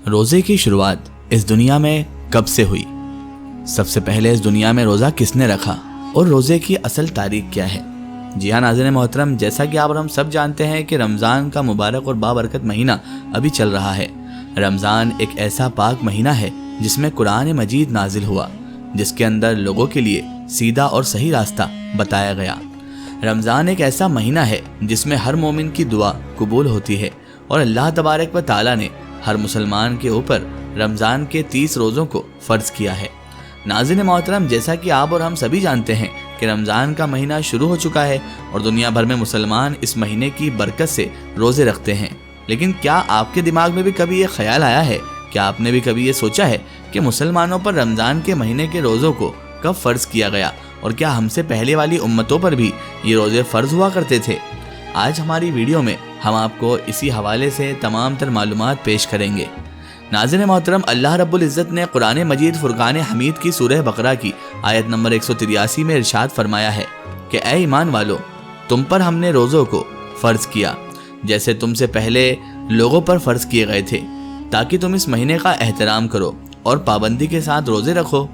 روزے کی شروعات اس دنیا میں کب سے ہوئی؟ سب سے پہلے اس دنیا میں روزہ کس نے رکھا اور روزے کی اصل تاریخ کیا ہے؟ جی ہاں ناظرین محترم، جیسا کہ آپ اور ہم سب جانتے ہیں کہ رمضان کا مبارک اور بابرکت مہینہ ابھی چل رہا ہے۔ رمضان ایک ایسا پاک مہینہ ہے جس میں قرآن مجید نازل ہوا، جس کے اندر لوگوں کے لیے سیدھا اور صحیح راستہ بتایا گیا۔ رمضان ایک ایسا مہینہ ہے جس میں ہر مومن کی دعا قبول ہوتی ہے، اور اللہ تبارک و تعالیٰ نے ہر مسلمان کے اوپر رمضان کے 30 روزوں کو فرض کیا ہے۔ ناظرین محترم، جیسا کہ آپ اور ہم سبھی جانتے ہیں کہ رمضان کا مہینہ شروع ہو چکا ہے اور دنیا بھر میں مسلمان اس مہینے کی برکت سے روزے رکھتے ہیں۔ لیکن کیا آپ کے دماغ میں بھی کبھی یہ خیال آیا ہے، کیا آپ نے بھی کبھی یہ سوچا ہے کہ مسلمانوں پر رمضان کے مہینے کے روزوں کو کب فرض کیا گیا، اور کیا ہم سے پہلے والی امتوں پر بھی یہ روزے فرض ہوا کرتے تھے؟ آج ہماری ویڈیو میں ہم آپ کو اسی حوالے سے تمام تر معلومات پیش کریں گے۔ ناظرین محترم، اللہ رب العزت نے قرآن مجید فرقان حمید کی سورہ بقرہ کی آیت نمبر 183 میں ارشاد فرمایا ہے کہ اے ایمان والو، تم پر ہم نے روزوں کو فرض کیا جیسے تم سے پہلے لوگوں پر فرض کیے گئے تھے، تاکہ تم اس مہینے کا احترام کرو اور پابندی کے ساتھ روزے رکھو۔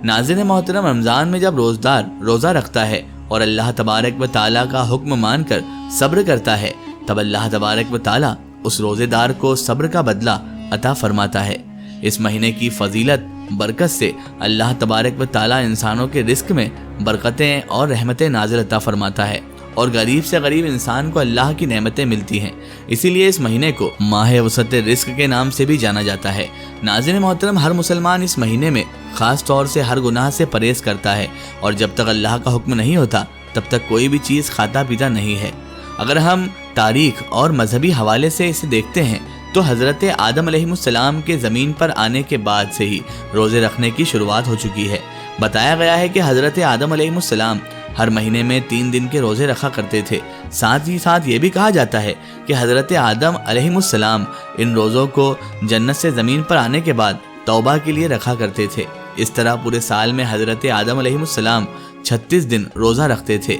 ناظرین محترم، رمضان میں جب روزدار روزہ رکھتا ہے اور اللہ تبارک و تعالیٰ کا حکم مان کر صبر کرتا ہے، تب اللہ تبارک و تعالیٰ اس روزے دار کو صبر کا بدلہ عطا فرماتا ہے۔ اس مہینے کی فضیلت برکت سے اللہ تبارک و تعالیٰ انسانوں کے رزق میں برکتیں اور رحمتیں نازل عطا فرماتا ہے، اور غریب سے غریب انسان کو اللہ کی نعمتیں ملتی ہیں۔ اسی لیے اس مہینے کو ماہ وسعت رزق کے نام سے بھی جانا جاتا ہے۔ ناظرین محترم، ہر مسلمان اس مہینے میں خاص طور سے ہر گناہ سے پرہیز کرتا ہے، اور جب تک اللہ کا حکم نہیں ہوتا تب تک کوئی بھی چیز کھاتا پیتا نہیں ہے۔ اگر ہم تاریخ اور مذہبی حوالے سے اسے دیکھتے ہیں تو حضرت آدم علیہ السلام کے زمین پر آنے کے بعد سے ہی روزے رکھنے کی شروعات ہو چکی ہے۔ بتایا گیا ہے کہ حضرت آدم علیہ السلام ہر مہینے میں 3 دن کے روزے رکھا کرتے تھے۔ ساتھ ہی ساتھ یہ بھی کہا جاتا ہے کہ حضرت آدم علیہ السلام ان روزوں کو جنت سے زمین پر آنے کے بعد توبہ کے لیے رکھا کرتے تھے۔ اس طرح پورے سال میں حضرت آدم علیہ السلام 36 دن روزہ رکھتے تھے۔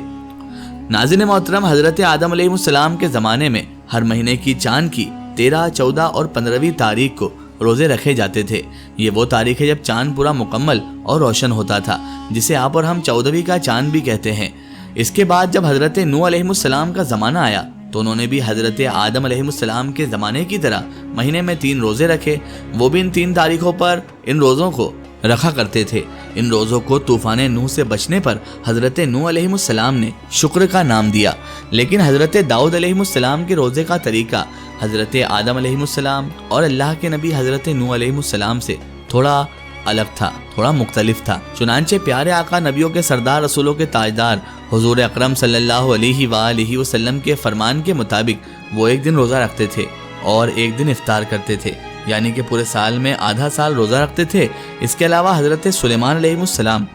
ناظرین محترم، حضرت آدم علیہ السلام کے زمانے میں ہر مہینے کی چاند کی 13، 14 اور 15ویں تاریخ کو روزے رکھے جاتے تھے۔ یہ وہ تاریخ ہے جب چاند پورا مکمل اور روشن ہوتا تھا، جسے آپ اور ہم 14ویں کا چاند بھی کہتے ہیں۔ اس کے بعد جب حضرت نوح علیہ السلام کا زمانہ آیا تو انہوں نے بھی حضرت آدم علیہ السلام کے زمانے کی طرح مہینے میں 3 روزے رکھے۔ وہ بھی ان 3 تاریخوں پر ان روزوں کو رکھا کرتے تھے۔ ان روزوں کو طوفان نوح سے بچنے پر حضرت نوح علیہ السلام نے شکر کا نام دیا، لیکن حضرت داؤد علیہ السلام کے روزے کا طریقہ حضرت آدم علیہ السلام اور اللہ کے نبی حضرت نوح علیہ السلام سے تھوڑا الگ تھا، تھوڑا مختلف تھا۔ چنانچہ پیارے آقا، نبیوں کے سردار، رسولوں کے تاجدار حضور اکرم صلی اللہ علیہ وآلہ وسلم کے فرمان کے مطابق وہ ایک دن روزہ رکھتے تھے اور ایک دن افطار کرتے تھے، یعنی کہ پورے سال میں آدھا سال روزہ رکھتے تھے۔ اس کے علاوہ حضرت سلیمان علیہ السلام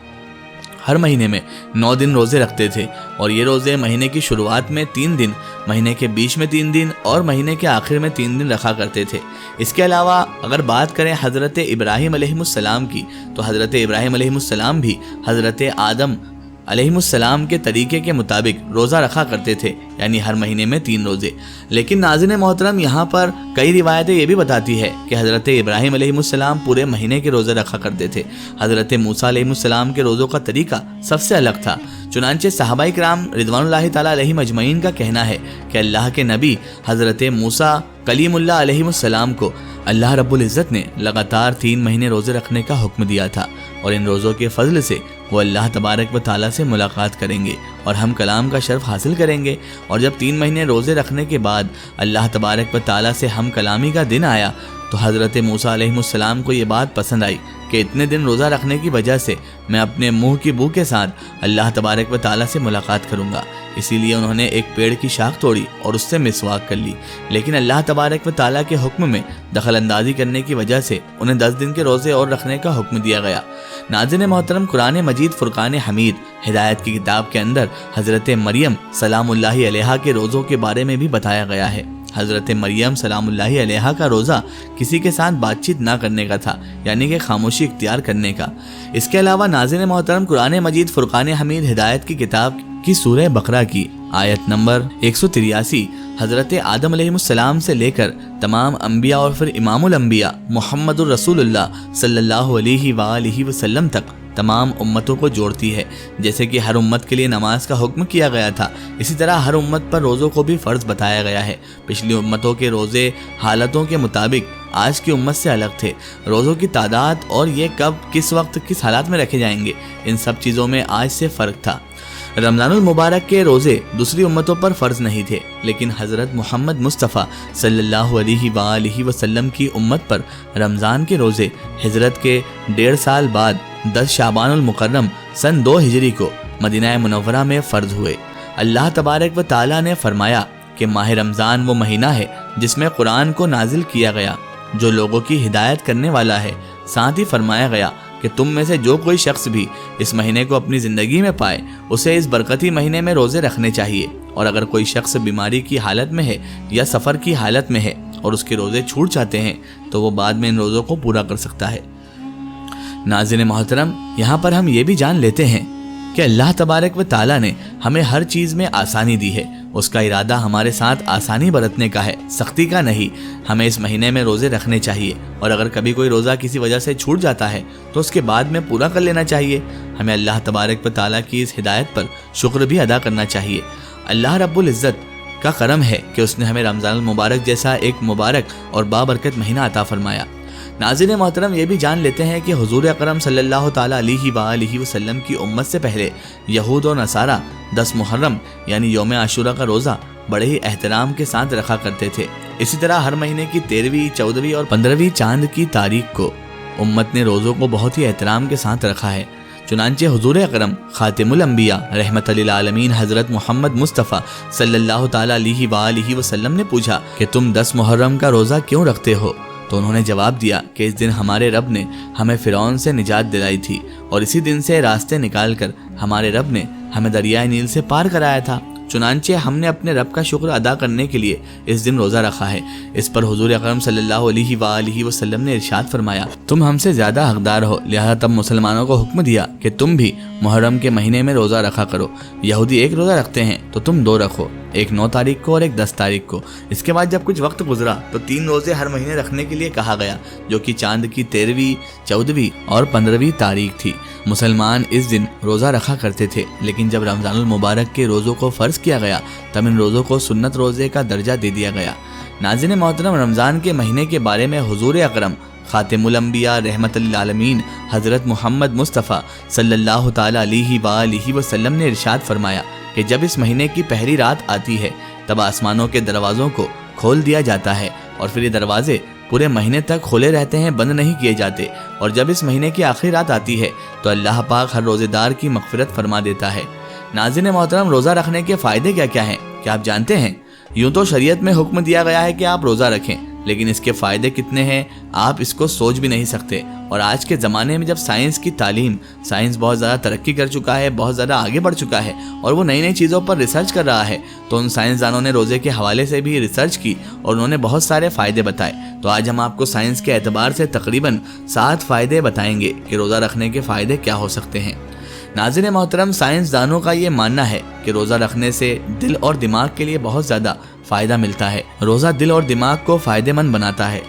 ہر مہینے میں 9 دن روزے رکھتے تھے، اور یہ روزے مہینے کی شروعات میں 3 دن، مہینے کے بیچ میں 3 دن اور مہینے کے آخر میں 3 دن رکھا کرتے تھے۔ اس کے علاوہ اگر بات کریں حضرت ابراہیم علیہ السلام کی، تو حضرت ابراہیم علیہ السلام بھی حضرت آدم علیہ السلام کے طریقے کے مطابق روزہ رکھا کرتے تھے، یعنی ہر مہینے میں 3 روزے۔ لیکن ناظرین محترم، یہاں پر کئی روایتیں یہ بھی بتاتی ہے کہ حضرت ابراہیم علیہ السلام پورے مہینے کے روزے رکھا کرتے تھے۔ حضرت موسیٰ علیہ السلام کے روزوں کا طریقہ سب سے الگ تھا۔ چنانچہ صحابہ کرام رضوان اللہ تعالیٰ علیہم اجمعین کا کہنا ہے کہ اللہ کے نبی حضرت موسیٰ کلیم اللہ علیہ السلام کو اللہ رب العزت نے لگاتار 3 مہینے روزے رکھنے کا حکم دیا تھا، اور ان روزوں کے فضل سے وہ اللہ تبارک و تعالیٰ سے ملاقات کریں گے اور ہم کلام کا شرف حاصل کریں گے۔ اور جب 3 مہینے روزے رکھنے کے بعد اللہ تبارک و تعالیٰ سے ہم کلامی کا دن آیا تو حضرت موسیٰ علیہ السلام کو یہ بات پسند آئی کہ اتنے دن روزہ رکھنے کی وجہ سے میں اپنے منہ کی بو کے ساتھ اللہ تبارک و تعالیٰ سے ملاقات کروں گا۔ اسی لیے انہوں نے ایک پیڑ کی شاخ توڑی اور اس سے مسواک کر لی، لیکن اللہ تبارک و تعالیٰ کے حکم میں دخل اندازی کرنے کی وجہ سے انہیں 10 دن کے روزے اور رکھنے کا حکم دیا گیا۔ ناظرین محترم، قرآن مجید فرقان حمید ہدایت کی کتاب کے اندر حضرت مریم سلام اللہ علیہا کے روزوں کے بارے میں بھی بتایا گیا ہے۔ حضرت مریم سلام اللہ علیہا کا روزہ کسی کے ساتھ بات چیت نہ کرنے کا تھا، یعنی کہ خاموشی اختیار کرنے کا۔ اس کے علاوہ ناظرین محترم، قرآن مجید فرقان حمید ہدایت کی کتاب کی سورہ بقرہ کی آیت نمبر 183 حضرت آدم علیہ السلام سے لے کر تمام انبیاء اور پھر امام الانبیاء محمد الرسول اللہ صلی اللہ علیہ وآلہ وسلم تک تمام امتوں کو جوڑتی ہے۔ جیسے کہ ہر امت کے لیے نماز کا حکم کیا گیا تھا، اسی طرح ہر امت پر روزوں کو بھی فرض بتایا گیا ہے۔ پچھلی امتوں کے روزے حالتوں کے مطابق آج کی امت سے الگ تھے۔ روزوں کی تعداد اور یہ کب کس وقت کس حالات میں رکھے جائیں گے، ان سب چیزوں میں آج سے فرق تھا۔ رمضان المبارک کے روزے دوسری امتوں پر فرض نہیں تھے، لیکن حضرت محمد مصطفیٰ صلی اللہ علیہ وآلہ وسلم کی امت پر رمضان کے روزے ہجرت کے 1.5 سال بعد 10 شعبان المکرم سن 2 ہجری کو مدینہ منورہ میں فرض ہوئے۔ اللہ تبارک و تعالیٰ نے فرمایا کہ ماہ رمضان وہ مہینہ ہے جس میں قرآن کو نازل کیا گیا، جو لوگوں کی ہدایت کرنے والا ہے۔ ساتھ ہی فرمایا گیا کہ تم میں سے جو کوئی شخص بھی اس مہینے کو اپنی زندگی میں پائے اسے اس برکتی مہینے میں روزے رکھنے چاہیے، اور اگر کوئی شخص بیماری کی حالت میں ہے یا سفر کی حالت میں ہے اور اس کے روزے چھوٹ جاتے ہیں تو وہ بعد میں ان روزوں کو پورا کر سکتا ہے۔ ناظرین محترم، یہاں پر ہم یہ بھی جان لیتے ہیں کہ اللہ تبارک و تعالیٰ نے ہمیں ہر چیز میں آسانی دی ہے۔ اس کا ارادہ ہمارے ساتھ آسانی برتنے کا ہے، سختی کا نہیں۔ ہمیں اس مہینے میں روزے رکھنے چاہیے، اور اگر کبھی کوئی روزہ کسی وجہ سے چھوٹ جاتا ہے تو اس کے بعد میں پورا کر لینا چاہیے۔ ہمیں اللہ تبارک و تعالیٰ کی اس ہدایت پر شکر بھی ادا کرنا چاہیے۔ اللہ رب العزت کا کرم ہے کہ اس نے ہمیں رمضان المبارک جیسا ایک مبارک اور بابرکت مہینہ عطا فرمایا۔ ناظرین محترم، یہ بھی جان لیتے ہیں کہ حضور اکرم صلی اللہ تعالیٰ علیہ وآلہ وسلم کی امت سے پہلے یہود و نصارہ 10 محرم یعنی یوم عاشورہ کا روزہ بڑے ہی احترام کے ساتھ رکھا کرتے تھے۔ اسی طرح ہر مہینے کی 13ویں، 14ویں اور 15ویں چاند کی تاریخ کو امت نے روزوں کو بہت ہی احترام کے ساتھ رکھا ہے۔ چنانچہ حضور اکرم خاتم الانبیاء رحمت للعالمین حضرت محمد مصطفیٰ صلی اللہ تعالیٰ علیہ وآلہ وسلم نے پوچھا کہ تم 10 محرم کا روزہ کیوں رکھتے ہو؟ تو انہوں نے جواب دیا کہ اس دن ہمارے رب نے ہمیں فرعون سے نجات دلائی تھی، اور اسی دن سے راستے نکال کر ہمارے رب نے ہمیں دریائے نیل سے پار کرایا تھا۔ چنانچہ ہم نے اپنے رب کا شکر ادا کرنے کے لیے اس دن روزہ رکھا ہے۔ اس پر حضور اکرم صلی اللہ علیہ وآلہ وسلم نے ارشاد فرمایا، تم ہم سے زیادہ حقدار ہو، لہذا تب مسلمانوں کو حکم دیا کہ تم بھی محرم کے مہینے میں روزہ رکھا کرو۔ یہودی 1 روزہ رکھتے ہیں تو تم 2 رکھو، ایک 9 تاریخ کو اور ایک 10 تاریخ کو۔ اس کے بعد جب کچھ وقت گزرا تو 3 روزے ہر مہینے رکھنے کے لیے کہا گیا، جو کہ چاند کی 13ویں، 14ویں اور 15ویں تاریخ تھی۔ مسلمان اس دن روزہ رکھا کرتے تھے، لیکن جب رمضان المبارک کے روزوں کو فرض کیا گیا تب ان روزوں کو سنت روزے کا درجہ دے دیا گیا۔ ناظرین محترم، رمضان کے مہینے کے بارے میں حضور اکرم خاتم الانبیاء رحمت للعالمین حضرت محمد مصطفیٰ صلی اللہ تعالیٰ علیہ وآلہ وسلم نے ارشاد فرمایا کہ جب اس مہینے کی پہلی رات آتی ہے تب آسمانوں کے دروازوں کو کھول دیا جاتا ہے، اور پھر یہ دروازے پورے مہینے تک کھلے رہتے ہیں، بند نہیں کیے جاتے۔ اور جب اس مہینے کی آخری رات آتی ہے تو اللہ پاک ہر روزے دار کی مغفرت فرما دیتا ہے۔ ناظرین محترم، روزہ رکھنے کے فائدے کیا کیا ہیں؟ کیا آپ جانتے ہیں؟ یوں تو شریعت میں حکم دیا گیا ہے کہ آپ روزہ رکھیں، لیکن اس کے فائدے کتنے ہیں آپ اس کو سوچ بھی نہیں سکتے۔ اور آج کے زمانے میں جب سائنس کی تعلیم، سائنس بہت زیادہ ترقی کر چکا ہے، بہت زیادہ آگے بڑھ چکا ہے، اور وہ نئی نئی چیزوں پر ریسرچ کر رہا ہے، تو ان سائنسدانوں نے روزے کے حوالے سے بھی ریسرچ کی اور انہوں نے بہت سارے فائدے بتائے۔ تو آج ہم آپ کو سائنس کے اعتبار سے تقریباً 7 فائدے بتائیں گے کہ روزہ رکھنے کے فائدے کیا ہو سکتے ہیں۔ ناظرین محترم، سائنسدانوں کا یہ ماننا ہے کہ روزہ رکھنے سے دل اور دماغ کے لیے بہت زیادہ فائدہ ملتا ہے۔ روزہ دل اور دماغ کو فائدے مند بناتا ہے۔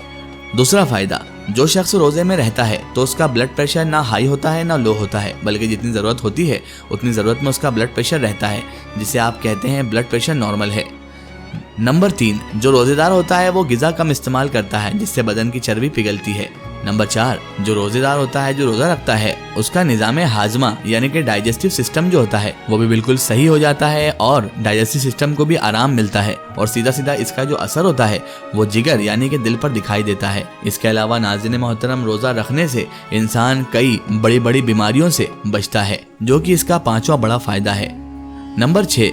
دوسرا فائدہ، جو شخص روزے میں رہتا ہے تو اس کا بلڈ پریشر نہ ہائی ہوتا ہے نہ لو ہوتا ہے، بلکہ جتنی ضرورت ہوتی ہے اتنی ضرورت میں اس کا بلڈ پریشر رہتا ہے، جسے آپ کہتے ہیں بلڈ پریشر نارمل ہے۔ نمبر 3، جو روزے دار ہوتا ہے وہ غذا کم استعمال کرتا ہے، جس سے بدن کی چربی پگھلتی ہے۔ نمبر 4، جو روزے دار ہوتا ہے، جو روزہ رکھتا ہے، اس کا نظام ہاضمہ یعنی کہ ڈائجسٹو سسٹم جو ہوتا ہے وہ بھی بالکل صحیح ہو جاتا ہے، اور ڈائجسٹو سسٹم کو بھی آرام ملتا ہے، اور سیدھا سیدھا اس کا جو اثر ہوتا ہے وہ جگر یعنی کہ دل پر دکھائی دیتا ہے۔ اس کے علاوہ ناظرین محترم، روزہ رکھنے سے انسان کئی بڑی بڑی بیماریوں سے بچتا ہے، جو کہ اس کا 5واں بڑا فائدہ ہے۔ نمبر 6،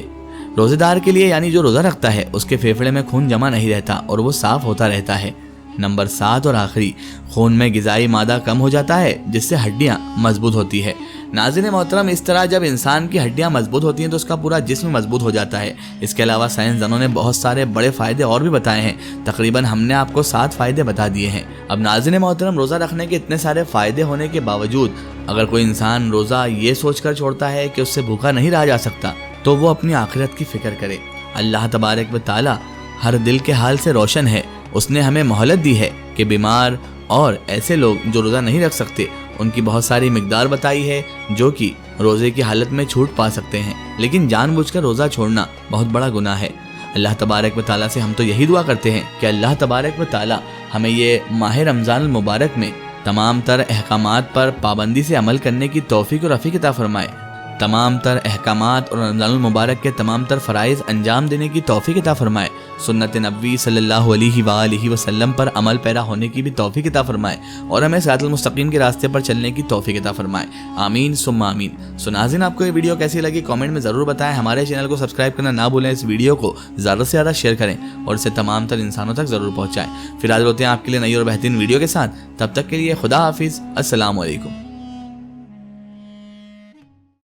روزے دار کے لیے یعنی جو روزہ رکھتا ہے اس کے پھیپھڑے میں خون جمع نہیں رہتا اور وہ صاف ہوتا رہتا ہے۔ نمبر 7 اور آخری، خون میں غذائی مادہ کم ہو جاتا ہے، جس سے ہڈیاں مضبوط ہوتی ہے۔ ناظرین محترم، اس طرح جب انسان کی ہڈیاں مضبوط ہوتی ہیں تو اس کا پورا جسم مضبوط ہو جاتا ہے۔ اس کے علاوہ سائنسدانوں نے بہت سارے بڑے فائدے اور بھی بتائے ہیں، تقریباً ہم نے آپ کو 7 فائدے بتا دیے ہیں۔ اب ناظرین محترم، روزہ رکھنے کے اتنے سارے فائدے ہونے کے باوجود اگر کوئی انسان روزہ یہ سوچ کر چھوڑتا ہے کہ اس سے بھوکا نہیں رہا جا سکتا، تو وہ اپنی آخرت کی فکر کرے۔ اللہ تبارک و تعالیٰ ہر دل کے حال سے روشن ہے۔ اس نے ہمیں مہلت دی ہے کہ بیمار اور ایسے لوگ جو روزہ نہیں رکھ سکتے ان کی بہت ساری مقدار بتائی ہے جو کہ روزے کی حالت میں چھوٹ پا سکتے ہیں، لیکن جان بوجھ کر روزہ چھوڑنا بہت بڑا گناہ ہے۔ اللہ تبارک و تعالیٰ سے ہم تو یہی دعا کرتے ہیں کہ اللہ تبارک و تعالیٰ ہمیں یہ ماہ رمضان المبارک میں تمام تر احکامات پر پابندی سے عمل کرنے کی توفیق اور رفیق عطا فرمائے، تمام تر احکامات اور رمضان المبارک کے تمام تر فرائض انجام دینے کی توفیق عطا فرمائے، سنت نبوی صلی اللہ علیہ وآلہ وسلم پر عمل پیرا ہونے کی بھی توفیق عطا فرمائے اور ہمیں صراط المستقیم کے راستے پر چلنے کی توفیق عطا فرمائے، آمین ثم آمین۔ سو ناظرین، آپ کو یہ ویڈیو کیسی لگی کامنٹ میں ضرور بتائیں، ہمارے چینل کو سبسکرائب کرنا نہ بھولیں، اس ویڈیو کو زیادہ سے زیادہ شیئر کریں اور اسے تمام تر انسانوں تک ضرور پہنچائیں۔ پھر حاضر ہوتے ہیں آپ کے لیے نئی اور بہترین ویڈیو کے ساتھ، تب تک کے لیے خدا حافظ، السلام علیکم۔